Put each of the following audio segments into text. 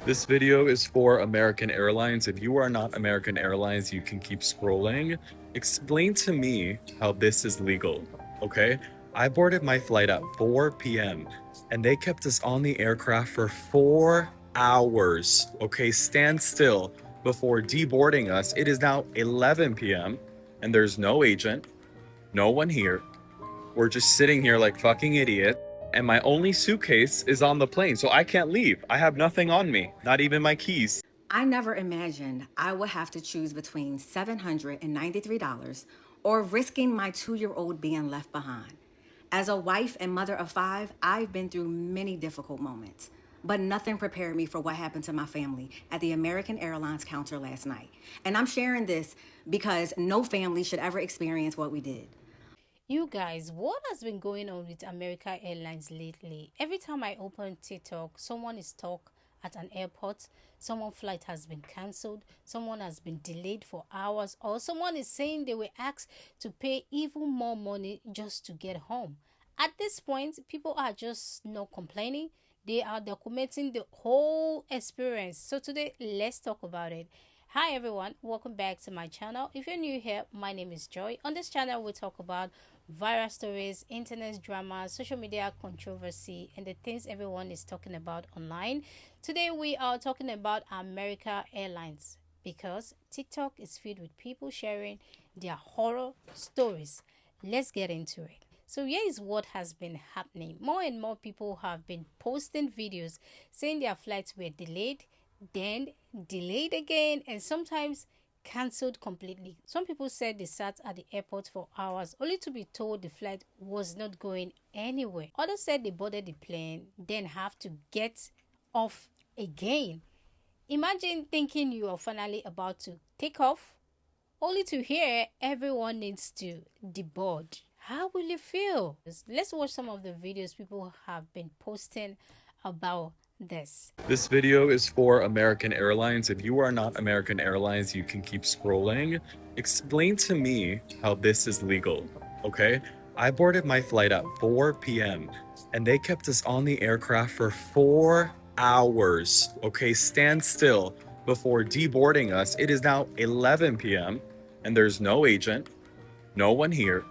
This video is for American Airlines. If you are not American Airlines, you can keep scrolling. Explain to me how this is legal, okay? I boarded my flight at 4 p.m. and they kept us on the aircraft for 4 hours, okay? Stand still before deboarding us. It is now 11 p.m. and there's no agent, no one here. We're just sitting here like fucking idiots. And my only suitcase is on the plane, so I can't leave. I have nothing on me, not even my keys. I never imagined I would have to choose between $793 or risking my 2-year-old being left behind. As a wife and mother of 5, I've been through many difficult moments, but nothing prepared me for what happened to my family at the American Airlines counter last night. And I'm sharing this because no family should ever experience what we did. You guys, what has been going on with America Airlines lately? Every time I open TikTok, someone is stuck at an airport, someone's flight has been cancelled, someone has been delayed for hours, or someone is saying they were asked to pay even more money just to get home. At this point, people are just not complaining. They are documenting the whole experience. So today, let's talk about it. Hi everyone, welcome back to my channel. If you're new here, my name is Joy. On this channel, we talk about viral stories, internet drama, social media controversy, and the things everyone is talking about online. Today, we are talking about America Airlines because TikTok is filled with people sharing their horror stories. Let's get into it. So here is what has been happening. More and more people have been posting videos saying their flights were delayed, then delayed again, and sometimes cancelled completely. Some people said they sat at the airport for hours only to be told the flight was not going anywhere. Others said they boarded the plane, then have to get off again. Imagine thinking you are finally about to take off, only to hear everyone needs to deboard. How will you feel? Let's watch some of the videos people have been posting about this. This video is for American Airlines. If you are not American Airlines, you can keep scrolling. Explain to me how this is legal, okay? I boarded my flight at 4 p.m. and they kept us on the aircraft for 4 hours, okay? Stand still before deboarding us. It is now 11 p.m. and there's no agent, no one here.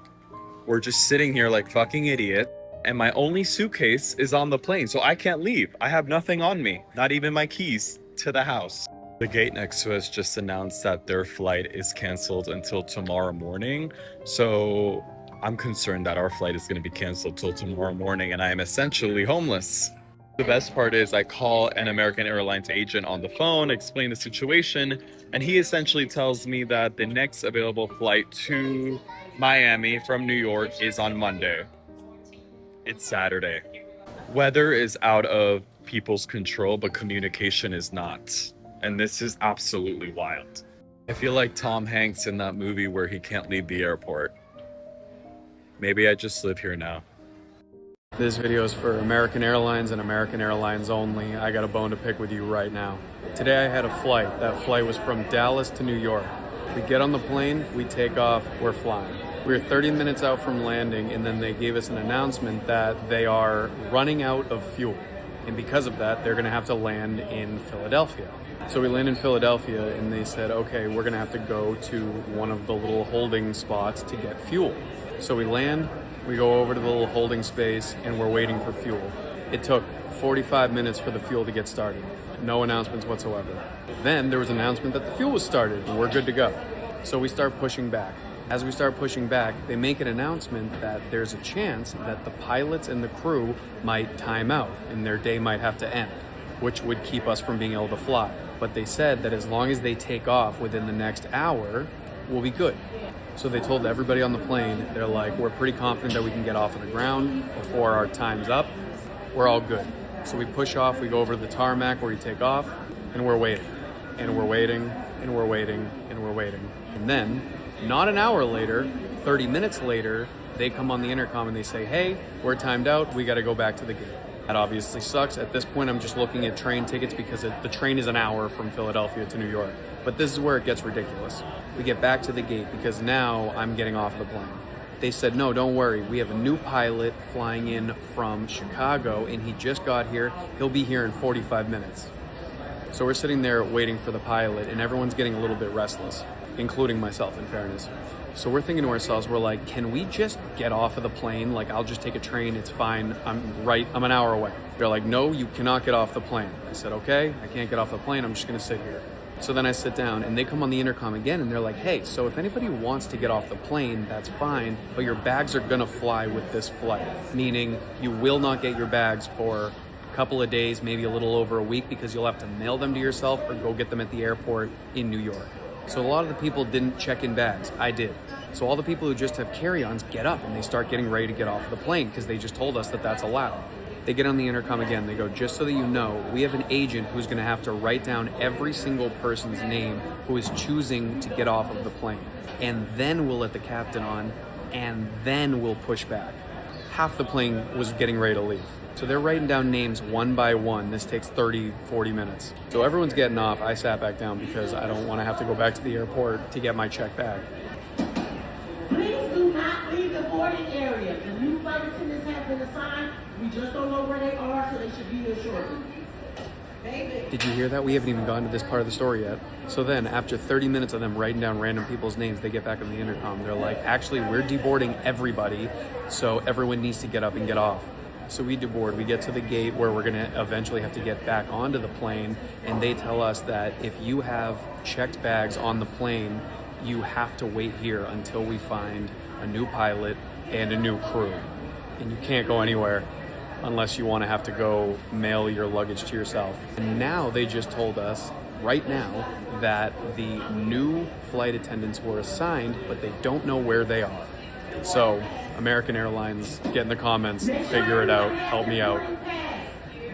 We're just sitting here like fucking idiots. And my only suitcase is on the plane, so I can't leave. I have nothing on me, not even my keys to the house. The gate next to us just announced that their flight is canceled until tomorrow morning. So I'm concerned that our flight is going to be canceled till tomorrow morning, and I am essentially homeless. The best part is I call an American Airlines agent on the phone, explain the situation, and he essentially tells me that the next available flight to Miami from New York is on Monday. It's Saturday. Weather is out of people's control, but communication is not. And this is absolutely wild. I feel like Tom Hanks in that movie where he can't leave the airport. Maybe I just live here now. This video is for American Airlines and American Airlines only. I got a bone to pick with you right now. Today I had a flight. That flight was from Dallas to New York. We get on the plane, we take off, we're flying. We were 30 minutes out from landing, and then they gave us an announcement that they are running out of fuel. And because of that, they're gonna have to land in Philadelphia. So we land in Philadelphia, and they said, okay, we're gonna have to go to one of the little holding spots to get fuel. So we land, we go over to the little holding space, and we're waiting for fuel. It took 45 minutes for the fuel to get started. No announcements whatsoever. Then there was an announcement that the fuel was started, and we're good to go. So we start pushing back. As we start pushing back, they make an announcement that there's a chance that the pilots and the crew might time out and their day might have to end, which would keep us from being able to fly. But they said that as long as they take off within the next hour, we'll be good. So they told everybody on the plane, they're like, we're pretty confident that we can get off of the ground before our time's up. We're all good. So we push off, we go over to the tarmac where you take off, and we're waiting. And we're waiting, and we're waiting, and we're waiting. And then, not an hour later, 30 minutes later, they come on the intercom and they say, hey, we're timed out, we gotta go back to the gate. That obviously sucks. At this point, I'm just looking at train tickets because the train is an hour from Philadelphia to New York. But this is where it gets ridiculous. We get back to the gate because now I'm getting off the plane. They said, no, don't worry. We have a new pilot flying in from Chicago, and he just got here. He'll be here in 45 minutes. So we're sitting there waiting for the pilot, and everyone's getting a little bit restless, including myself, in fairness. So we're thinking to ourselves, we're like, can we just get off of the plane? Like, I'll just take a train, it's fine. I'm an hour away. They're like, no, you cannot get off the plane. I said, okay, I can't get off the plane, I'm just gonna sit here. So then I sit down, and they come on the intercom again, and they're like, hey, so if anybody wants to get off the plane, that's fine, but your bags are gonna fly with this flight. Meaning, you will not get your bags for a couple of days, maybe a little over a week, because you'll have to mail them to yourself or go get them at the airport in New York. So a lot of the people didn't check in bags. I did. So all the people who just have carry-ons get up and they start getting ready to get off the plane because they just told us that that's allowed. They get on the intercom again. They go, just so that you know, we have an agent who's going to have to write down every single person's name who is choosing to get off of the plane. And then we'll let the captain on, and then we'll push back. Half the plane was getting ready to leave. So they're writing down names one by one. This takes 30, 40 minutes. So everyone's getting off. I sat back down because I don't want to have to go back to the airport to get my check back. Please do not leave the boarding area. The new flight attendants have been assigned. We just don't know where they are, so they should be here shortly. Did you hear that? We haven't even gotten to this part of the story yet. So then, after 30 minutes of them writing down random people's names, they get back on the intercom. They're like, actually, we're deboarding everybody, so everyone needs to get up and get off. So we deboard. We get to the gate where we're going to eventually have to get back onto the plane, and they tell us that if you have checked bags on the plane, you have to wait here until we find a new pilot and a new crew. And you can't go anywhere unless you want to have to go mail your luggage to yourself. And now they just told us right now that the new flight attendants were assigned, but they don't know where they are. So American Airlines, get in the comments, figure it out, help me out.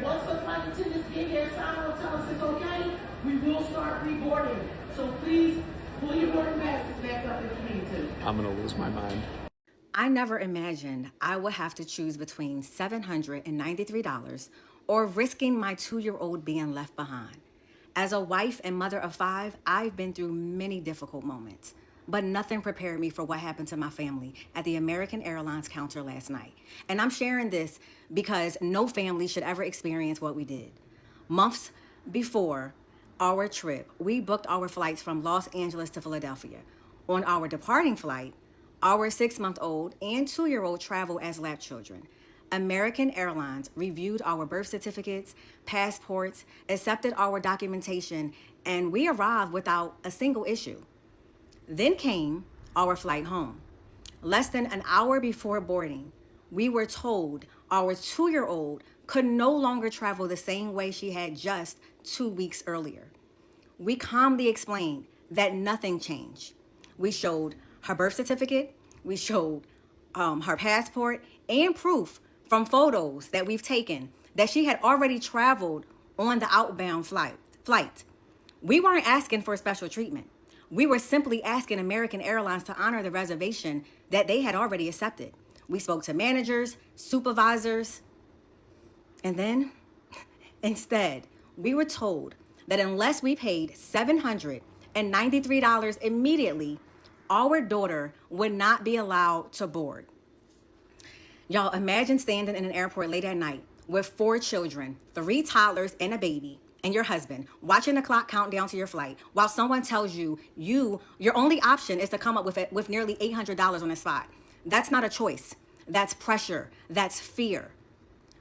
Once the flight attendants get here, sign will tell us it's okay, we will start reboarding. So please pull your boarding passes back up if you need to. I'm gonna lose my mind. I never imagined I would have to choose between $793 or risking my 2-year-old being left behind. As a wife and mother of 5, I've been through many difficult moments, but nothing prepared me for what happened to my family at the American Airlines counter last night. And I'm sharing this because no family should ever experience what we did. Months before our trip, we booked our flights from Los Angeles to Philadelphia. On our departing flight, our 6-month-old and 2-year-old travel as lap children. American Airlines reviewed our birth certificates, passports, accepted our documentation, and we arrived without a single issue. Then came our flight home. Less than an hour before boarding, we were told our 2-year-old could no longer travel the same way she had just 2 weeks earlier. We calmly explained that nothing changed. We showed her birth certificate, we showed her passport, and proof from photos that we've taken that she had already traveled on the outbound flight. We weren't asking for special treatment. We were simply asking American Airlines to honor the reservation that they had already accepted. We spoke to managers, supervisors, and then instead, we were told that unless we paid $793 immediately, our daughter would not be allowed to board. Y'all, imagine standing in an airport late at night with 4 children, 3 toddlers and a baby, and your husband, watching the clock count down to your flight, while someone tells you your only option is to come up with nearly $800 on the spot. That's not a choice. That's pressure. That's fear.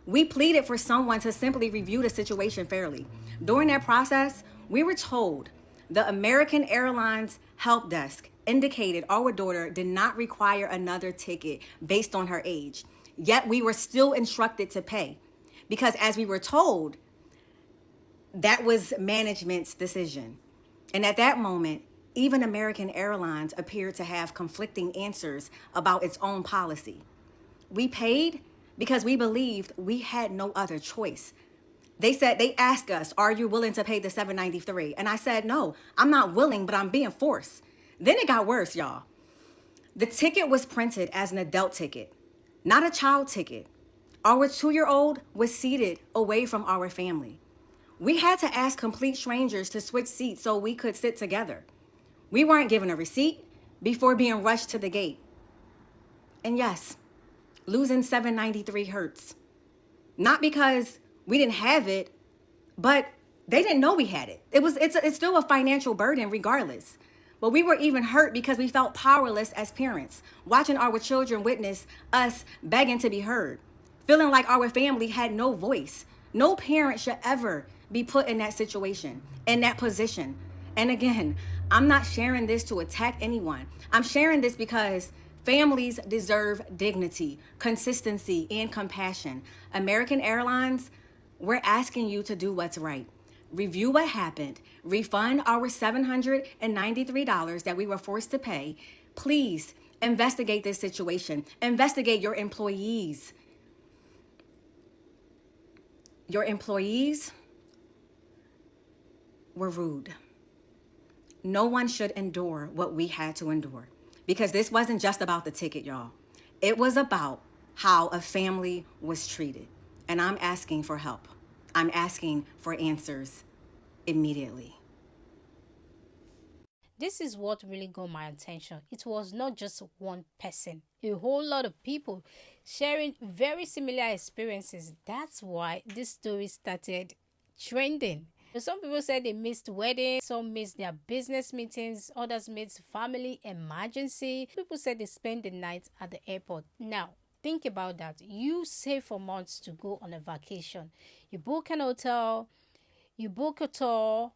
We pleaded for someone to simply review the situation fairly. During that process, we were told the American Airlines help desk indicated our daughter did not require another ticket based on her age. Yet we were still instructed to pay because, as we were told, that was management's decision. And at that moment, even American Airlines appeared to have conflicting answers about its own policy. We paid because we believed we had no other choice. They asked us, are you willing to pay the $793? And I said, no, I'm not willing, but I'm being forced. Then it got worse, y'all. The ticket was printed as an adult ticket, not a child ticket. Our 2-year-old was seated away from our family. We had to ask complete strangers to switch seats so we could sit together. We weren't given a receipt before being rushed to the gate. And yes, losing $793 hurts. Not because we didn't have it, but They didn't know we had it. It's still a financial burden regardless. But we were even hurt because we felt powerless as parents, watching our children witness us begging to be heard, feeling like our family had no voice. No parent should ever be put in that situation, in that position. And again, I'm not sharing this to attack anyone. I'm sharing this because families deserve dignity, consistency, and compassion. American Airlines, we're asking you to do what's right. Review what happened, refund our $793 that we were forced to pay. Please investigate this situation, investigate your employees. Your employees were rude. No one should endure what we had to endure, because this wasn't just about the ticket, y'all. It was about how a family was treated. And I'm asking for help. I'm asking for answers immediately. This is what really got my attention. It was not just one person, a whole lot of people sharing very similar experiences. That's why this story started trending. Some people said they missed weddings, some missed their business meetings, others missed family emergency. People said they spent the night at the airport. Now, think about that. You save for months to go on a vacation. You book an hotel, you book a tour,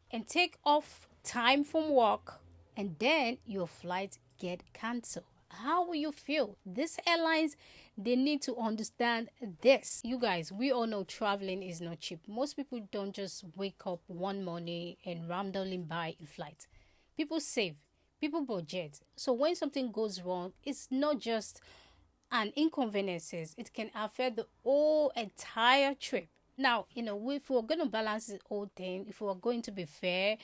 and take off time from work, and then your flight get cancelled. How will you feel? These airlines, they need to understand this. You guys, we all know traveling is not cheap. Most people don't just wake up one morning and randomly buy a flight. People save, people budget. So when something goes wrong, it's not just an inconveniences. It can affect the whole entire trip. Now, if we're going to balance the whole thing, if we're going to be fair,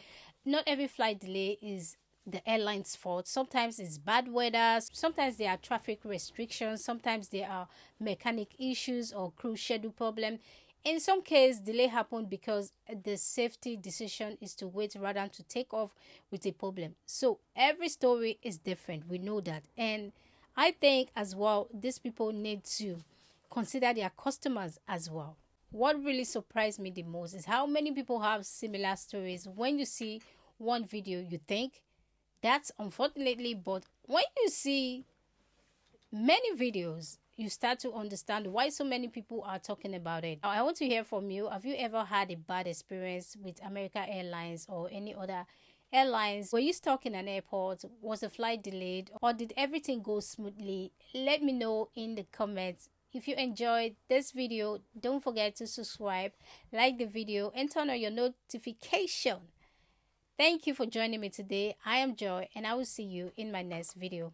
not every flight delay is the airline's fault. Sometimes it's bad weather, sometimes there are traffic restrictions, sometimes there are mechanic issues or crew schedule problem. In some cases, delay happened because the safety decision is to wait rather than to take off with a problem. So every story is different. We know that. And I think as well, these people need to consider their customers as well. What really surprised me the most is how many people have similar stories. When you see one video, you think that's unfortunately, but when you see many videos, you start to understand why so many people are talking about it. I want to hear from you. Have you ever had a bad experience with American Airlines or any other airlines? Were you stuck in an airport? Was the flight delayed? Or did everything go smoothly? Let me know in the comments. If you enjoyed this video, don't forget to subscribe, like the video, and turn on your notification. Thank you for joining me today. I am Joy, and I will see you in my next video.